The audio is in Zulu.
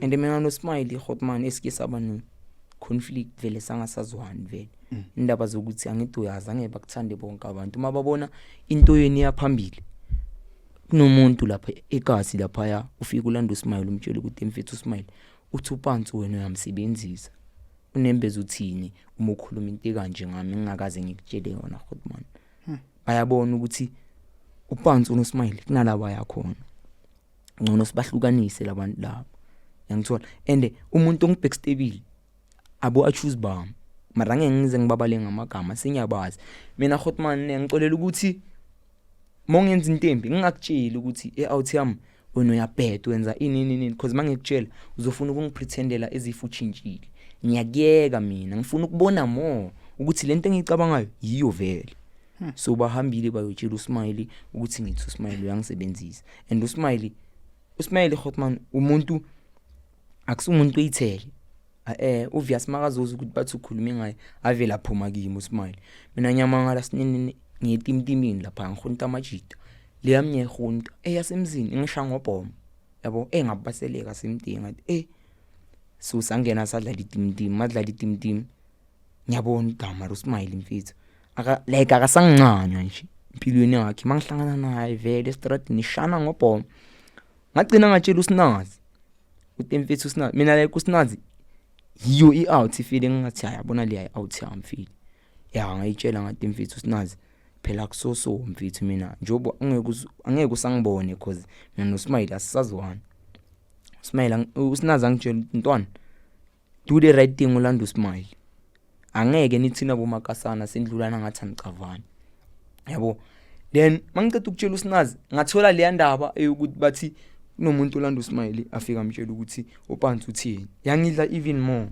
and mina no Smiley Hotman esike saba no conflict vele sangasazwani vele indaba zokuthi angithi uyazi angeke bakuthande bonke abantu mababona into yeni yaphambili kunomuntu lapha eGasi lapha ya ufika ulanda uSmile umtshela ukuthi mfethu uSmile uthi uPantsi wena uyamsebenzisa unembeza uthini uma ukhuluma into kanje ngami ngingakaze ngikutshele yona Hotman bayabona ukuthi uPantsi unoSmile kunalaba yakhona ngcono sibahlukanise labantu labo yangithola and umuntu ongibackstabile abo achoose bami mara ngeke ngize ngibabale ngamagama sengiyabazi mina Hotman ngicolela ukuthi mongenza intembi ngingakutshela ukuthi eout yami wena uyabheda wenza ini because mangikutshela uzofuna ukungipretendela ezifutshintshile ngiyakuyeka mina ngifuna ukubona more ukuthi lento engiyicabangayo yiyo vele so bahambile bayotshela uSmiley ukuthi ngithi uSmiley uyangisebenzisa and uSmiley Hotman umuntu akusumuntu oyithele obvious makazoza ukuthi bathi ukhuluma ngaye avela aphuma kimi uSmiley mina nyamangala sinini ngiyitimtimini lapha ngikhonta amajita leyami ngikhonta eyasemzini ngisha ngobhomo yabo engabaseleka simdinga so sangena sadlala itimtim madlala itimtim ngiyabona igama uSmiley mfethu akasangincanywa nje impilweni yakhe mangihlangana naye vele estradini shana ngobhomo ngagcina ngatshela uSnazi uthi mfethu uSnazi mina like uSnazi yiyo i-out feeling ngathi yabona le out yami mfethu ngayitshela ngathi mfethu uSnazi phela kusoso mfethu mina njobo angeke usangibone because mina noSmile asisazwana Smile uSnazi angitshela ntwana do the right thing ulanda uSmile angeke nithina bomakasana sendlulana ngathi anicavana yabo then mangicela ukutshela uSnazi ngathola le ndaba eyokuthi bathi kunomuntu ulanda uSmile afika amtshela ukuthi uPantsi uthini yangidla even more